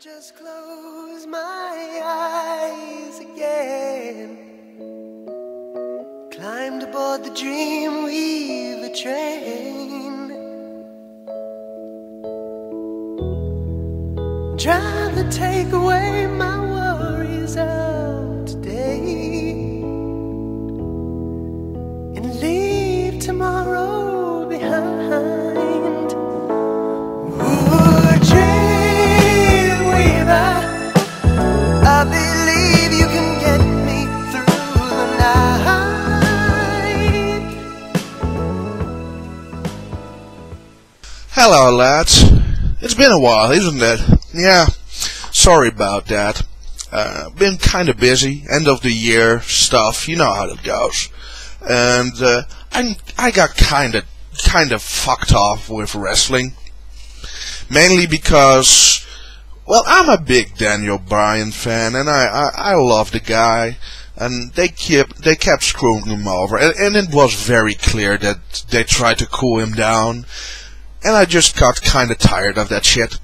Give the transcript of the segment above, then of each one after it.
Just close my eyes again. Climbed aboard the Dreamweaver train. Driver, take away my worries of today and leave tomorrow behind. Ooh, Dreamweaver, I believe you can get me through the night. Hello lads, it's been a while, isn't it? Yeah, sorry about that. Been kinda busy, end of the year stuff, you know how it goes. And I got kinda fucked off with wrestling. Mainly because, well, I'm a big Daniel Bryan fan, and I love the guy. And they kept screwing him over, and it was very clear that they tried to cool him down. And I just got kinda tired of that shit.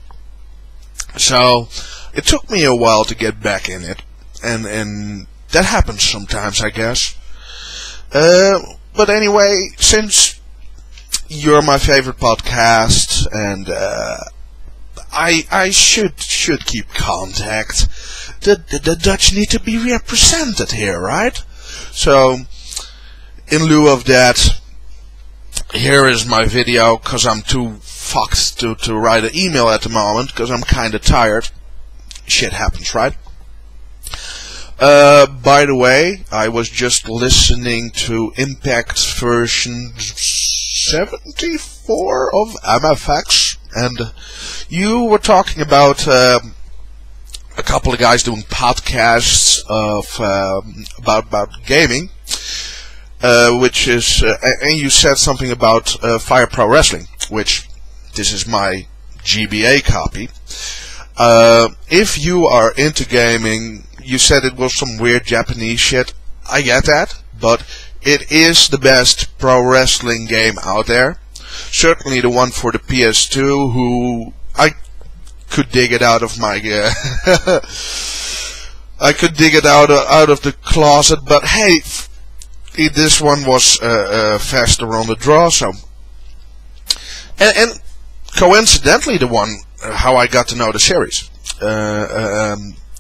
So, it took me a while to get back in it. And that happens sometimes, I guess. But anyway, since you're my favorite podcast, and I should keep contact. The Dutch need to be represented here, right? So, in lieu of that, here is my video, cause I'm too fucked to write an email at the moment, cause I'm kinda tired. Shit happens, right? By the way, I was just listening to Impact version 74 of MFX, and you were talking about a couple of guys doing podcasts of about gaming. Which is, and you said something about Fire Pro Wrestling, which this is my GBA copy. If you are into gaming, you said it was some weird Japanese shit. I get that, but it is the best pro wrestling game out there. Certainly the one for the PS2, who I could dig it out of my I could dig it out of the closet, but hey, this one was faster on the draw, so. And coincidentally, the one how I got to know the series.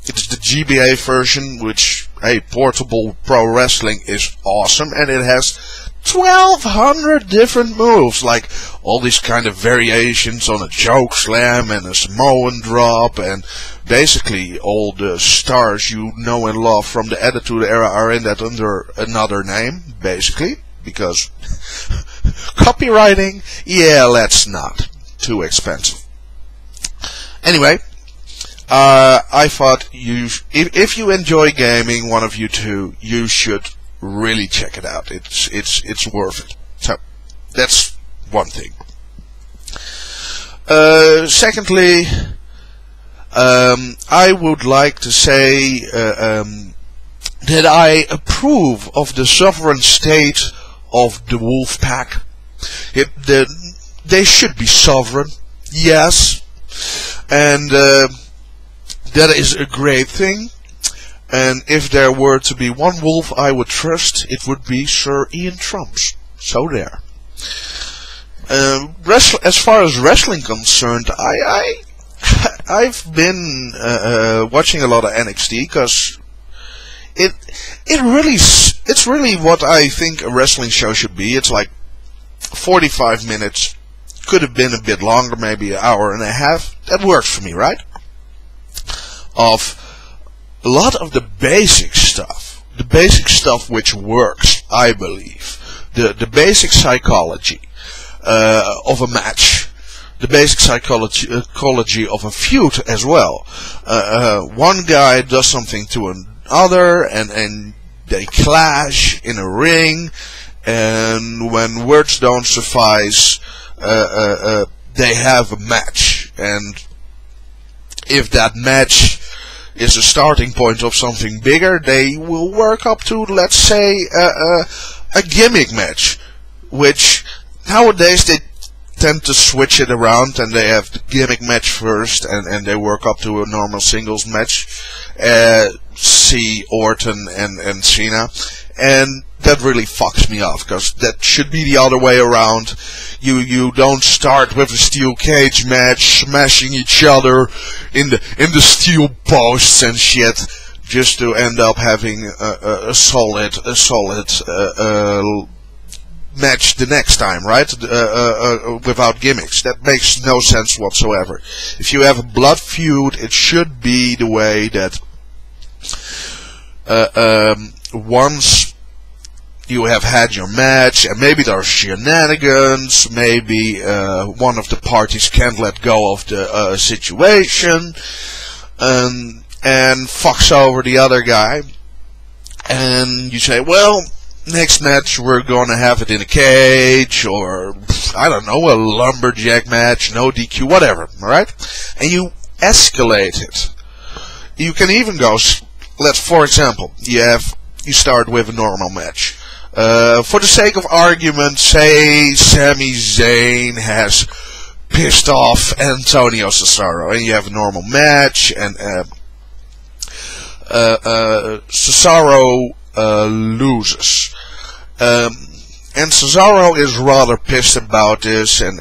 It's the GBA version, which, hey, portable pro wrestling is awesome, and it has 1,200 different moves, like all these kind of variations on a choke slam and a Samoan drop, and basically all the stars you know and love from the Attitude Era are in that under another name, basically, because copywriting, yeah, let's not. Too expensive. Anyway, I thought if you enjoy gaming, one of you two, you should really check it out. It's worth it. So that's one thing. Secondly, I would like to say that I approve of the sovereign state of the Wolfpack. They should be sovereign, yes, and that is a great thing. And if there were to be one wolf I would trust, it would be Sir Ian Trumps. So there. As far as wrestling concerned, I've been watching a lot of NXT, because it's really what I think a wrestling show should be. It's like 45 minutes. Could have been a bit longer, maybe an hour and a half. That works for me, right? Of a lot of the basic stuff which works, I believe. The basic psychology of a match, the basic psychology of a feud as well. One guy does something to another, and they clash in a ring, and when words don't suffice, they have a match, and if that match is a starting point of something bigger, they will work up to, let's say, a gimmick match, which nowadays tend to switch it around, and they have the gimmick match first, and they work up to a normal singles match. See Orton and Cena, and that really fucks me off, because that should be the other way around. You don't start with a steel cage match, smashing each other in the steel posts and shit, just to end up having a solid match the next time, right? Without gimmicks. That makes no sense whatsoever. If you have a blood feud, it should be the way that once you have had your match, and maybe there are shenanigans, maybe one of the parties can't let go of the situation, and fucks over the other guy, and you say, well, next match we're gonna have it in a cage, or I don't know, a lumberjack match, no DQ, whatever, alright? And you escalate it. You can even go, for example, you start with a normal match. For the sake of argument, say Sami Zayn has pissed off Antonio Cesaro, and you have a normal match, and Cesaro loses. And Cesaro is rather pissed about this, and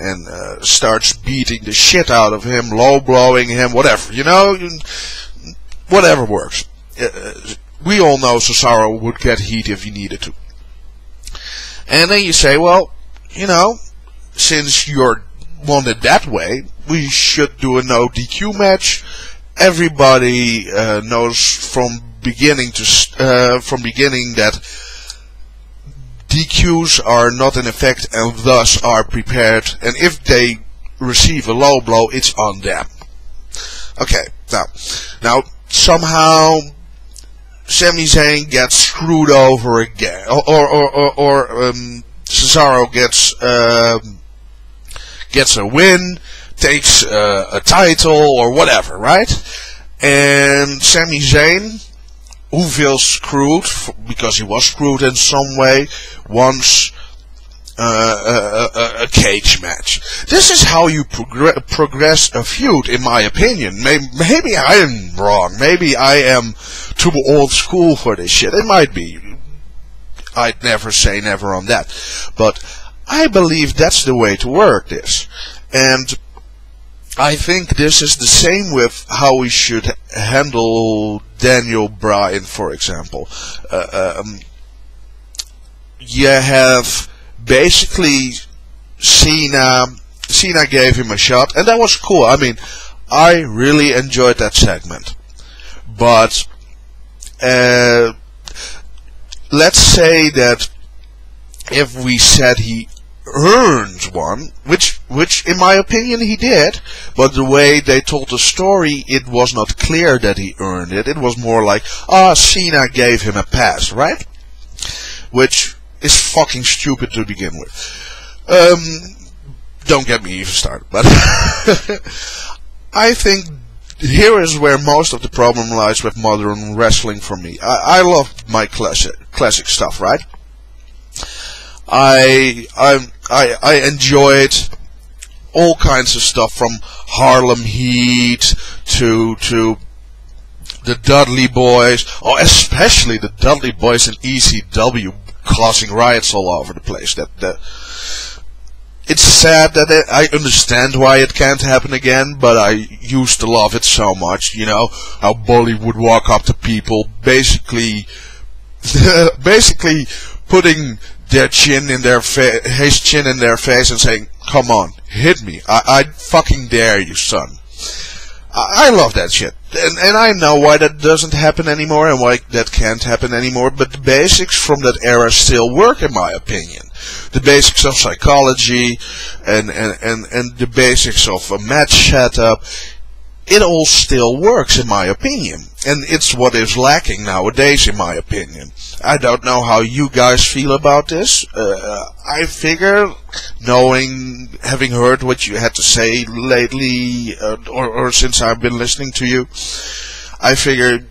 starts beating the shit out of him, low-blowing him, whatever, you know, whatever works. We all know Cesaro would get heat if he needed to. And then you say, well, you know, since you're wanted that way, we should do a no DQ match. Everybody knows from beginning that DQs are not in effect and thus are prepared, and if they receive a low blow, it's on them. Okay, now somehow Sami Zayn gets screwed over again, or Cesaro gets a win, takes a title or whatever, right? And Sami Zayn, who feels screwed because he was screwed in some way, wants a cage match. This is how you progress a feud, in my opinion. Maybe I am wrong. Maybe I am too old school for this shit. It might be. I'd never say never on that. But I believe that's the way to work this. And I think this is the same with how we should handle Daniel Bryan, for example. You have basically Cena gave him a shot, and that was cool. I mean, I really enjoyed that segment. But let's say that if we said he earned one, which in my opinion he did, but the way they told the story, it was not clear that he earned it. It was more like, Cena gave him a pass, right? Which is fucking stupid to begin with. Don't get me even started, but I think here is where most of the problem lies with modern wrestling for me. I love my classic stuff, right? I enjoyed all kinds of stuff, from Harlem Heat to the Dudley Boys, or especially the Dudley Boys in ECW causing riots all over the place. It's sad that I understand why it can't happen again, but I used to love it so much. You know, how Bully would walk up to people, basically putting their chin in his chin in their face and saying, "Come on, hit me. I fucking dare you, son." I love that shit. And I know why that doesn't happen anymore and why that can't happen anymore, but the basics from that era still work, in my opinion. The basics of psychology and the basics of a match setup, it all still works, in my opinion. And it's what is lacking nowadays, in my opinion. I don't know how you guys feel about this. I figure, having heard what you had to say lately, or since I've been listening to you, I figure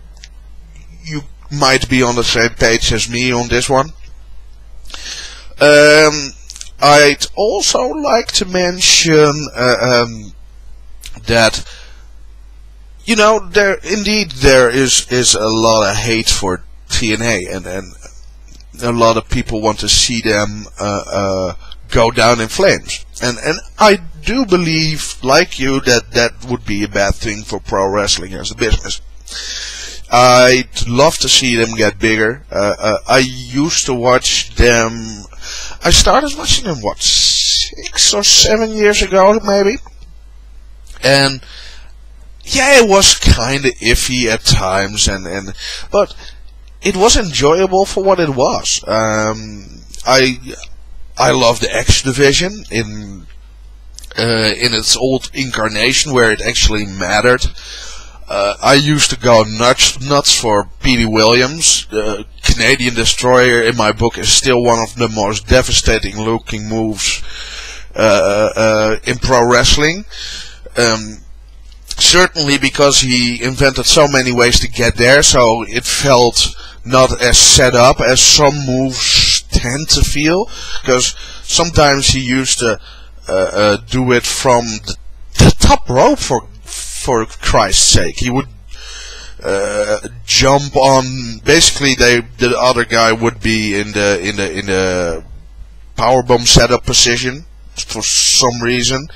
you might be on the same page as me on this one. I'd also like to mention that, you know, there is a lot of hate for TNA, and a lot of people want to see them go down in flames. And I do believe, like you, that would be a bad thing for pro wrestling as a business. I'd love to see them get bigger. I used to watch them. I started watching them, 6 or 7 years ago, maybe. And yeah, it was kind of iffy at times, but it was enjoyable for what it was. I love the X Division in its old incarnation, where it actually mattered. I used to go nuts for Petey Williams. Canadian Destroyer, in my book, is still one of the most devastating looking moves in pro wrestling. Certainly because he invented so many ways to get there, so it felt not as set up as some moves tend to feel. Because sometimes he used to do it from the top rope, for Christ's sake. He would jump on. Basically, the other guy would be in the powerbomb setup position for some reason,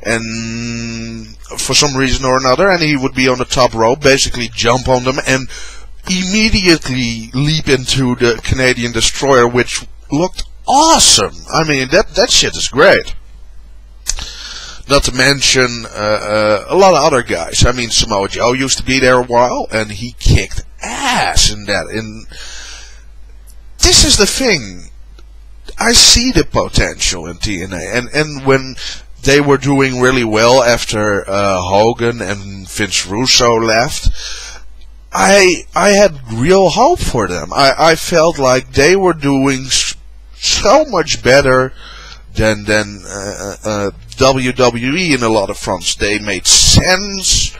and for some reason or another, and he would be on the top rope, basically jump on them and immediately leap into the Canadian Destroyer, which looked awesome. I mean, that shit is great. Not to mention a lot of other guys. I mean, Samoa Joe used to be there a while, and he kicked ass in that. And this is the thing. I see the potential in TNA, and when they were doing really well after Hogan and Vince Russo left, I had real hope for them. I felt like they were doing so much better than WWE in a lot of fronts. They made sense.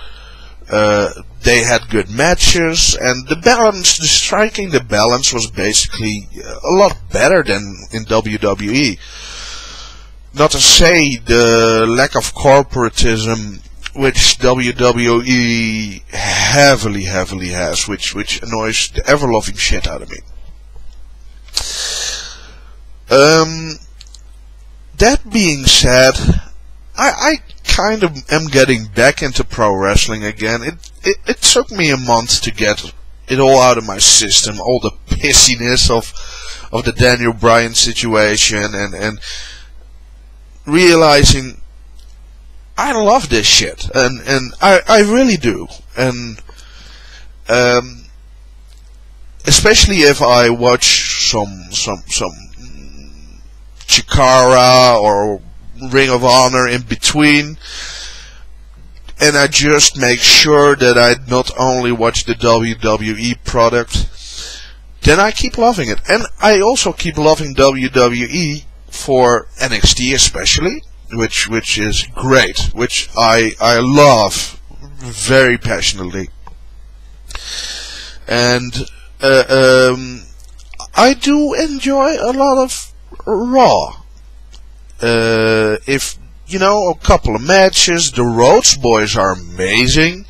They had good matches, and the striking the balance was basically a lot better than in WWE. Not to say the lack of corporatism, which WWE heavily has, which annoys the ever-loving shit out of me. That being said, I kind of am getting back into pro wrestling again. It took me a month to get it all out of my system, all the pissiness of the Daniel Bryan situation, and realizing I love this shit, and I really do, and especially if I watch some Chikara or Ring of Honor in between, and I just make sure that I not only watch the WWE product, then I keep loving it. And I also keep loving WWE for NXT especially, which is great, which I love very passionately. And I do enjoy a lot of Raw. If you know, a couple of matches. The Rhodes Boys are amazing.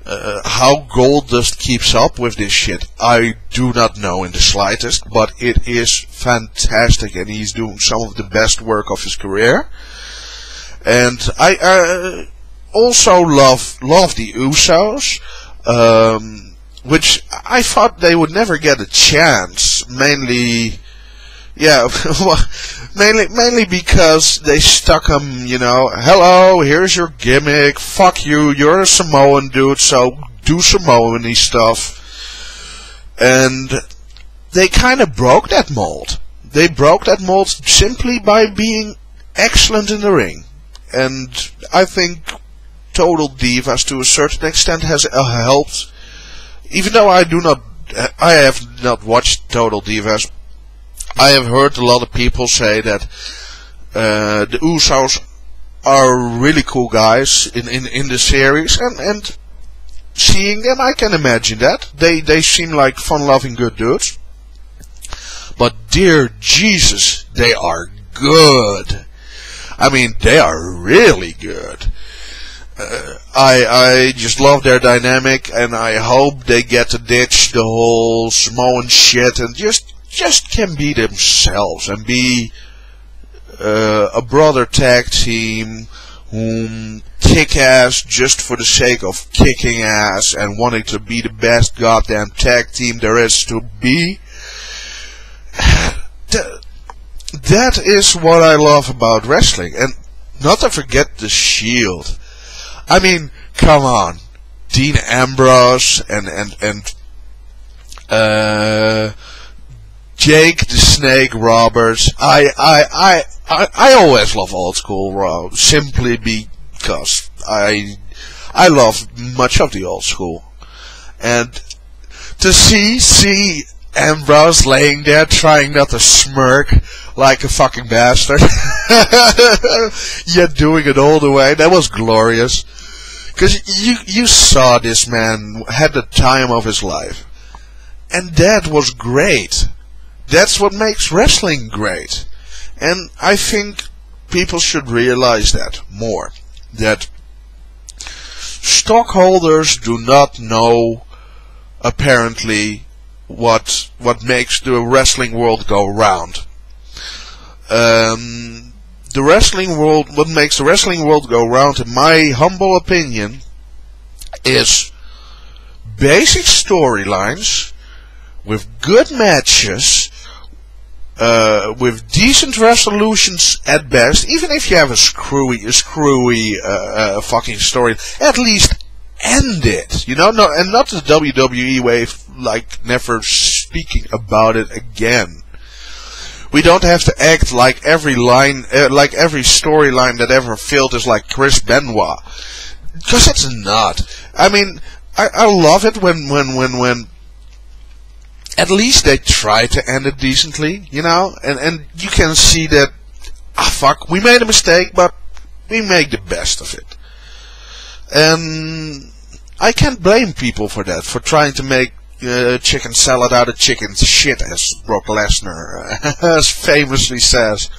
How Goldust keeps up with this shit, I do not know in the slightest, but it is fantastic, and he's doing some of the best work of his career. And I also love the Usos, which I thought they would never get a chance, mainly because they stuck him, you know, hello, here's your gimmick, fuck you, you're a Samoan dude, so do Samoan-y stuff. And they kind of broke that mold. They broke that mold simply by being excellent in the ring. And I think Total Divas, to a certain extent, has helped. Even though I have not watched Total Divas, I have heard a lot of people say that the Usos are really cool guys in the series, and seeing them, I can imagine that. They seem like fun-loving, good dudes. But dear Jesus, they are good. I mean, they are really good. I just love their dynamic, and I hope they get to ditch the whole Samoan shit and just can be themselves and be a brother tag team whom kick ass just for the sake of kicking ass and wanting to be the best goddamn tag team there is to be. That is what I love about wrestling. And not to forget the Shield. I mean, come on. Dean Ambrose and Jake the Snake Roberts. I always love old school Raw simply because I love much of the old school. And to see Ambrose laying there trying not to smirk like a fucking bastard, yet doing it all the way, that was glorious. Because you saw this man had the time of his life. And that was great. That's what makes wrestling great. And I think people should realize that more. That stockholders do not know, apparently, what makes the wrestling world go round. The wrestling world, what makes the wrestling world go round, in my humble opinion, is basic storylines with good matches, with decent resolutions at best. Even if you have a screwy fucking story, at least end it, you know. No, and not the WWE way, like never speaking about it again. We don't have to act like every line, like every storyline that ever failed is like Chris Benoit, because it's not. I mean, I love it when at least they try to end it decently, you know, and you can see that, fuck, we made a mistake, but we make the best of it. And I can't blame people for that, for trying to make chicken salad out of chicken shit, as Brock Lesnar famously says.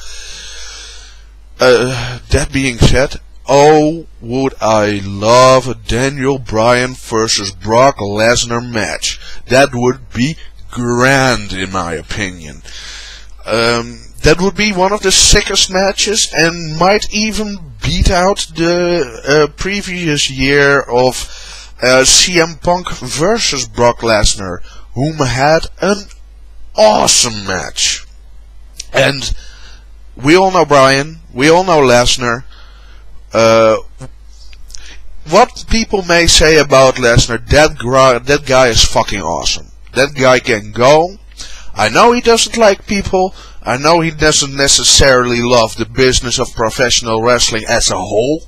That being said, oh, would I love a Daniel Bryan versus Brock Lesnar match. That would be grand, in my opinion. That would be one of the sickest matches, and might even beat out the previous year of CM Punk versus Brock Lesnar, whom had an awesome match. And we all know Bryan, we all know Lesnar. What people may say about Lesnar, that guy is fucking awesome. That guy can go. I know he doesn't like people. I know he doesn't necessarily love the business of professional wrestling as a whole.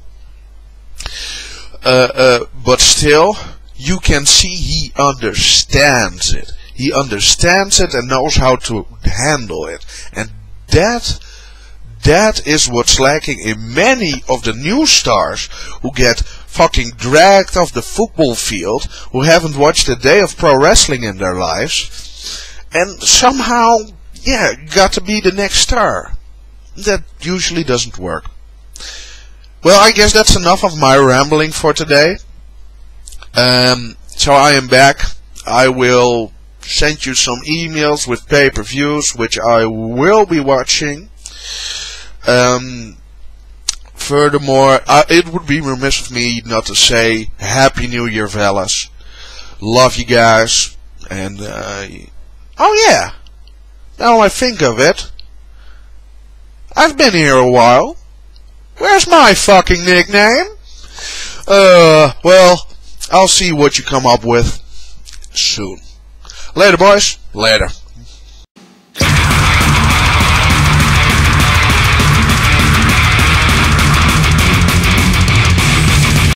But still, you can see he understands it. He understands it and knows how to handle it. And that is what's lacking in many of the new stars who get fucking dragged off the football field, who haven't watched a day of pro wrestling in their lives, and somehow, yeah, got to be the next star. That usually doesn't work. Well, I guess that's enough of my rambling for today. So I am back. I will send you some emails with pay-per-views, which I will be watching. Furthermore, it would be remiss of me not to say Happy New Year, fellas. Love you guys. And, oh yeah, now I think of it, I've been here a while. Where's my fucking nickname? Well, I'll see what you come up with soon. Later, boys. Later.